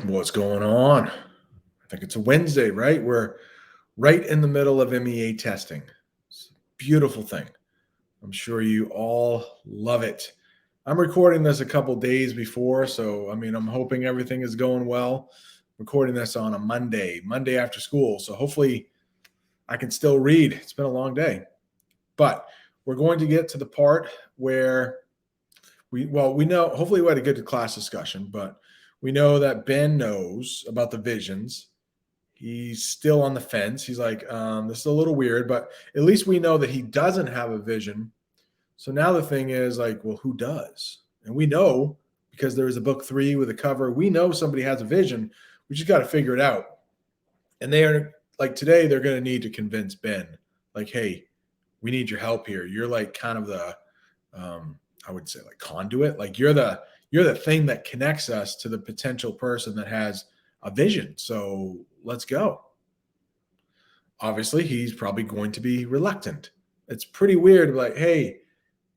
What's going on? I think it's a Wednesday, right? We're right in the middle of MEA testing. It's a beautiful thing. I'm sure you all love it. I'm recording this a couple days before, so I'm hoping everything is going well. Recording this on a Monday after school, so hopefully I can still read. It's been a long day. But we're going to get to the part where we know, hopefully we had a good class discussion, but we know that Ben knows about the visions. He's still on the fence. He's like, this is a little weird, but at least we know that he doesn't have a vision. So now the thing is like, well, who does? And we know because there is a book 3 with a cover. We know somebody has a vision. We just got to figure it out. And they are like today, they're going to need to convince Ben, like, hey, we need your help here. You're like kind of the, I would say like conduit. Like you're the thing that connects us to the potential person that has a vision. So let's go. Obviously, he's probably going to be reluctant. It's pretty weird. Like, hey,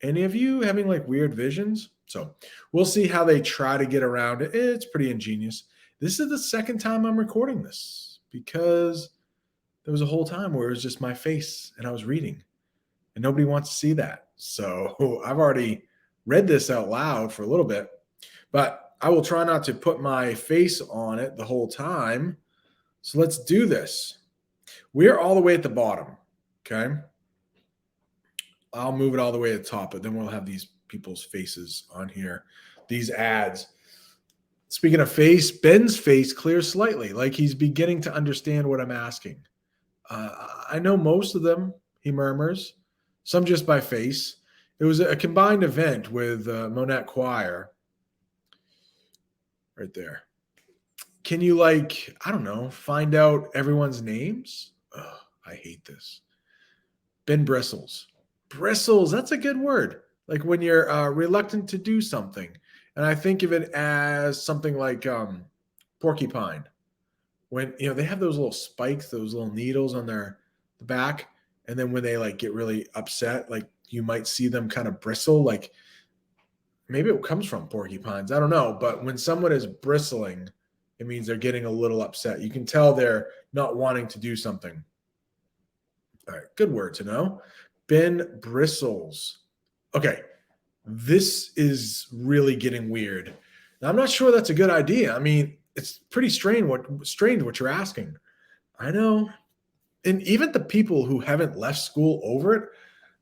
any of you having like weird visions? So we'll see how they try to get around it. It's pretty ingenious. This is the second time I'm recording this because there was a whole time where it was just my face and I was reading and nobody wants to see that. So I've already read this out loud for a little bit, but I will try not to put my face on it the whole time. So let's do this. We're all the way at the bottom, okay? I'll move it all the way to the top, but then we'll have these people's faces on here, these ads. Speaking of face, Ben's face clears slightly, like he's beginning to understand what I'm asking. I know most of them, he murmurs, some just by face. It was a combined event with Monette Choir. Right there. Can you, like, I don't know, find out everyone's names? Oh, I hate this. Ben bristles. Bristles, that's a good word. Like when you're reluctant to do something. And I think of it as something like porcupine. When, they have those little spikes, those little needles on the back. And then when they like get really upset, like you might see them kind of bristle. Like maybe it comes from porcupines. I don't know. But when someone is bristling, it means they're getting a little upset. You can tell they're not wanting to do something. All right, good word to know. Ben bristles. Okay, this is really getting weird. Now, I'm not sure that's a good idea. I mean, it's pretty strange what you're asking. I know. And even the people who haven't left school over it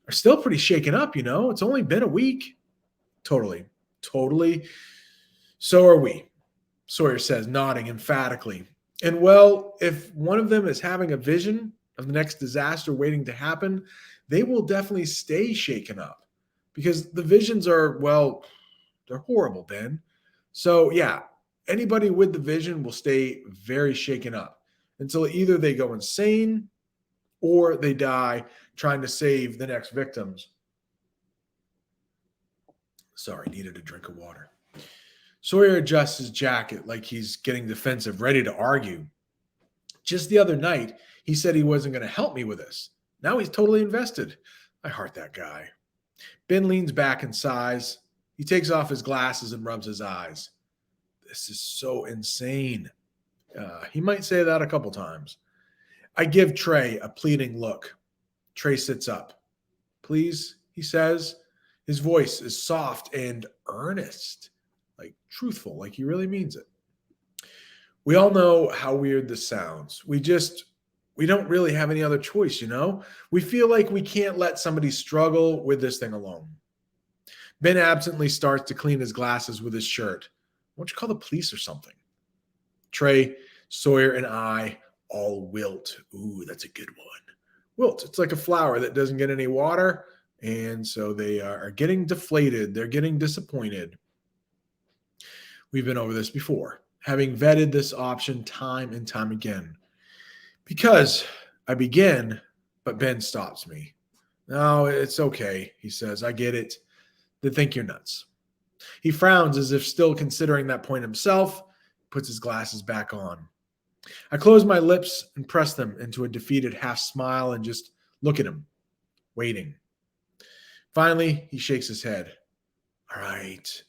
are still pretty shaken up, It's only been a week. Totally. So are we. Sawyer says, nodding emphatically. And well, if one of them is having a vision of the next disaster waiting to happen, they will definitely stay shaken up because the visions are, well, they're horrible, Ben. So yeah, anybody with the vision will stay very shaken up until either they go insane or they die trying to save the next victims. Sorry, needed a drink of water. Sawyer adjusts his jacket like he's getting defensive, ready to argue. Just the other night, he said he wasn't going to help me with this. Now he's totally invested. I heart that guy. Ben leans back and sighs. He takes off his glasses and rubs his eyes. This is so insane. He might say that a couple times. I give Trey a pleading look. Trey sits up. Please, he says. His voice is soft and earnest, like truthful, like he really means it. We all know how weird this sounds. We don't really have any other choice, We feel like we can't let somebody struggle with this thing alone. Ben absently starts to clean his glasses with his shirt. Why don't you call the police or something? Trey, Sawyer, and I all wilt. Ooh, that's a good one. Wilt. It's like a flower that doesn't get any water, and so they are getting deflated. They're getting disappointed. We've been over this before, having vetted this option time and time again. Because I begin, but Ben stops me. No, it's okay, he says. I get it. They think you're nuts. He frowns as if still considering that point himself, puts his glasses back on. I close my lips and press them into a defeated half smile and just look at him, waiting. Finally, he shakes his head. All right,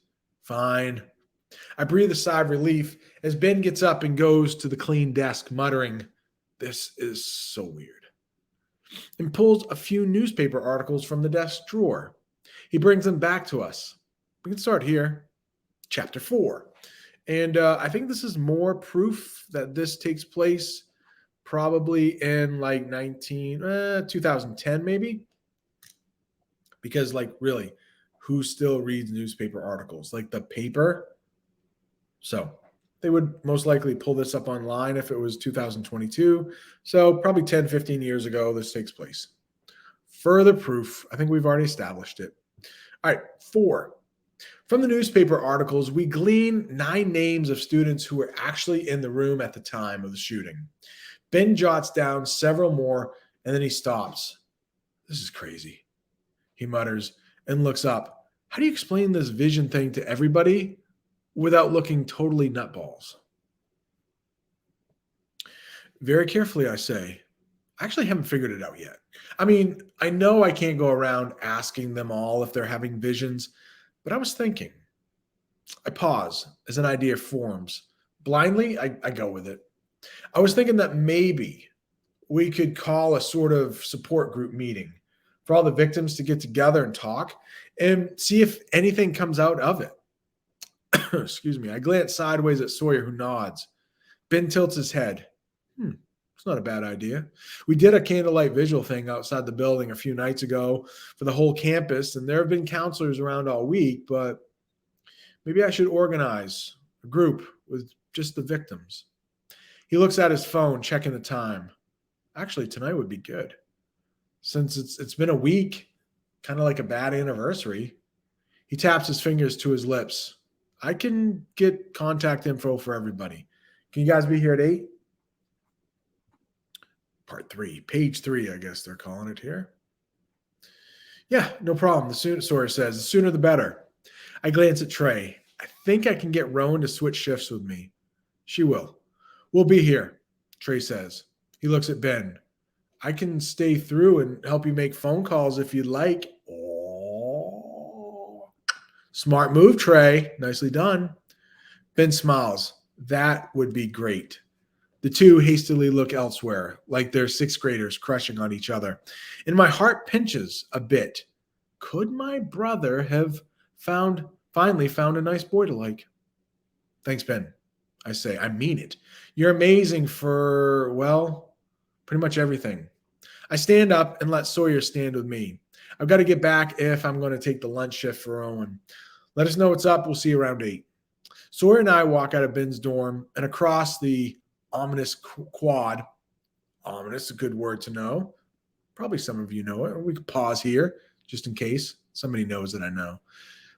fine. I breathe a sigh of relief as Ben gets up and goes to the clean desk, muttering, "This is so weird," and pulls a few newspaper articles from the desk drawer. He brings them back to us. We can start here. Chapter 4. And I think this is more proof that this takes place probably in like 2010 maybe, because like really, who still reads newspaper articles? Like the paper. So they would most likely pull this up online if it was 2022. So probably 10, 15 years ago, this takes place. Further proof, I think we've already established it. All right, 4. From the newspaper articles, we glean 9 names of students who were actually in the room at the time of the shooting. Ben jots down several more, and then he stops. "This is crazy," he mutters and looks up. "How do you explain this vision thing to everybody without looking totally nutballs?" Very carefully, I say, "I actually haven't figured it out yet. I mean, I know I can't go around asking them all if they're having visions, but I was thinking." I pause as an idea forms. Blindly, I go with it. I was thinking that maybe we could call a sort of support group meeting for all the victims to get together and talk and see if anything comes out of it. Excuse me. I glance sideways at Sawyer, who nods. Ben tilts his head. It's not a bad idea. We did a candlelight vigil thing outside the building a few nights ago for the whole campus, and there have been counselors around all week, but maybe I should organize a group with just the victims. He looks at his phone, checking the time. Actually, tonight would be good. Since it's been a week, kind of like a bad anniversary. He taps his fingers to his lips. I can get contact info for everybody. Can you guys be here at 8? Part 3, page 3, I guess they're calling it here. Yeah, no problem. Sawyer says, the sooner the better. I glance at Trey. I think I can get Rowan to switch shifts with me. She will. We'll be here, Trey says. He looks at Ben. I can stay through and help you make phone calls if you'd like. Oh, smart move, Trey. Nicely done. Ben smiles. That would be great. The two hastily look elsewhere, like they're 6th graders crushing on each other. And my heart pinches a bit. Could my brother have finally found a nice boy to like? Thanks, Ben. I say. I mean it. You're amazing for, well, pretty much everything. I stand up and let Sawyer stand with me. I've got to get back if I'm going to take the lunch shift for Owen. Let us know what's up. We'll see you around 8. Sawyer and I walk out of Ben's dorm and across the ominous quad. Ominous, a good word to know. Probably some of you know it. Or we could pause here just in case somebody knows that I know.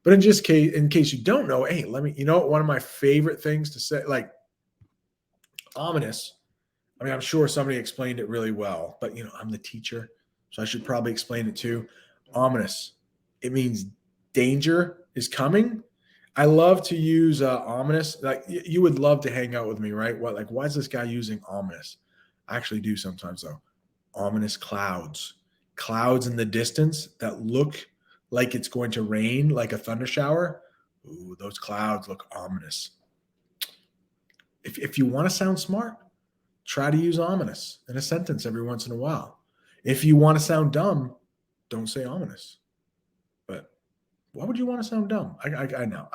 But in case you don't know, hey, you know what? One of my favorite things to say, like ominous. I mean, I'm sure somebody explained it really well, but I'm the teacher, so I should probably explain it too. Ominous. It means danger is coming. I love to use ominous. Like you would love to hang out with me, right? What? Like, why is this guy using ominous? I actually do sometimes though. Ominous clouds in the distance that look like it's going to rain, like a thunder shower. Ooh, those clouds look ominous. If you want to sound smart, try to use ominous in a sentence every once in a while. If you want to sound dumb, don't say ominous. But why would you want to sound dumb? I know.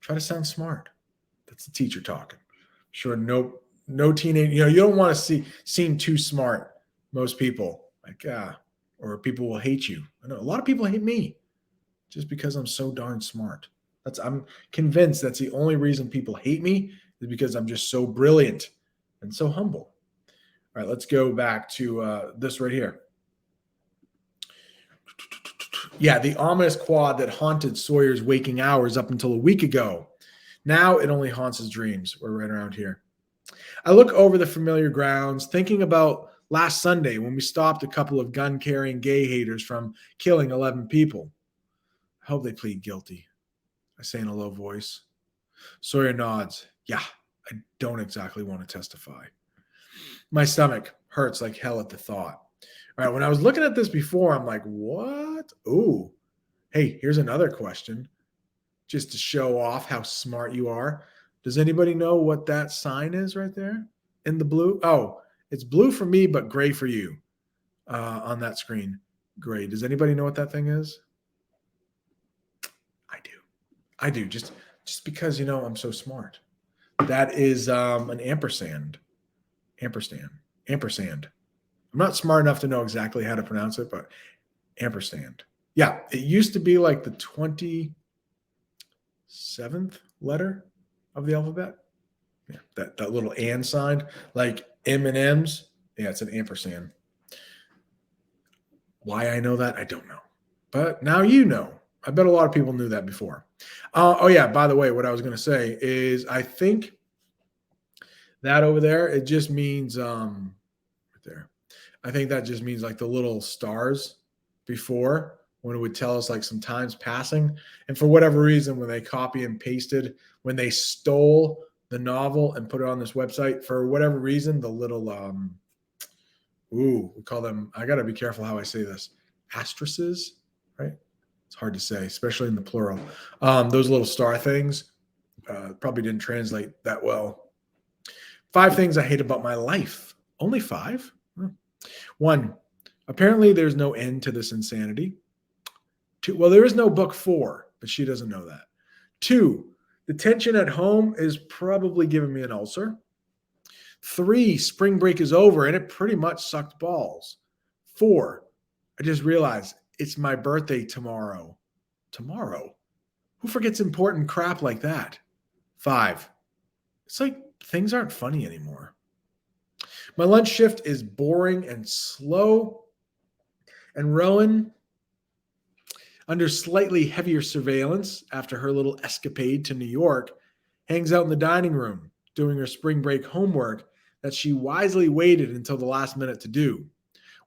Try to sound smart. That's the teacher talking. Sure, no teenage. You don't want to seem too smart. Most people or people will hate you. I know a lot of people hate me just because I'm so darn smart. I'm convinced that's the only reason people hate me is because I'm just so brilliant and so humble. All right, let's go back to this right here. Yeah, the ominous quad that haunted Sawyer's waking hours up until a week ago. Now it only haunts his dreams. We're right around here. I look over the familiar grounds, thinking about last Sunday when we stopped a couple of gun-carrying gay haters from killing 11 people. I hope they plead guilty, I say in a low voice. Sawyer nods. Yeah, I don't exactly want to testify. My stomach hurts like hell at the thought. All right, when I was looking at this before, I'm like, what? Ooh, hey, here's another question. just to show off how smart you are. Does anybody know what that sign is right there in the blue? Oh, it's blue for me, but gray for you on that screen. Gray. Does anybody know what that thing is? I do. I do. Just because I'm so smart. That is an ampersand. Ampersand. Ampersand. I'm not smart enough to know exactly how to pronounce it, but ampersand. Yeah, it used to be like the 27th letter of the alphabet. Yeah, that little and sign, like M and M's. Yeah, it's an ampersand. Why I know that, I don't know. But now you know. I bet a lot of people knew that before. Oh, yeah, by the way, what I was going to say is I think that over there, it just means right there. I think that just means like the little stars before when it would tell us like some times passing. And for whatever reason, when they copy and pasted, when they stole the novel and put it on this website, for whatever reason, the little we call them, I gotta be careful how I say this, asterisks, right? It's hard to say, especially in the plural. Those little star things probably didn't translate that well. 5 things I hate about my life. Only 5? 1, apparently there's no end to this insanity. 2, well, there is no book 4, but she doesn't know that. 2, the tension at home is probably giving me an ulcer. 3, spring break is over and it pretty much sucked balls. 4, I just realized it's my birthday tomorrow. Tomorrow? Who forgets important crap like that? 5, it's like things aren't funny anymore. My lunch shift is boring and slow. And Rowan, under slightly heavier surveillance after her little escapade to New York, hangs out in the dining room doing her spring break homework that she wisely waited until the last minute to do.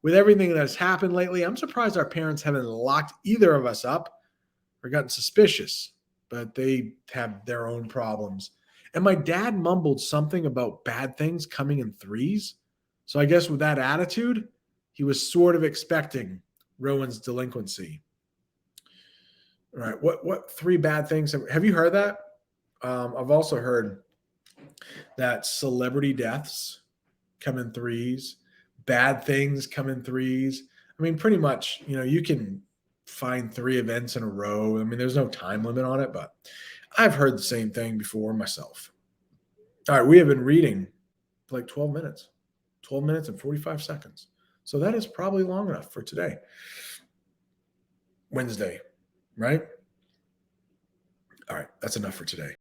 With everything that has happened lately, I'm surprised our parents haven't locked either of us up or gotten suspicious, but they have their own problems. And my dad mumbled something about bad things coming in threes. So I guess with that attitude, he was sort of expecting Rowan's delinquency. All right, what 3 bad things have you heard that? I've also heard that celebrity deaths come in threes, bad things come in threes. I mean, pretty much, you can find 3 events in a row. I mean, there's no time limit on it, but I've heard the same thing before myself. All right, we have been reading for like 12 minutes, 12 minutes and 45 seconds. So that is probably long enough for today. Wednesday, right? All right, that's enough for today.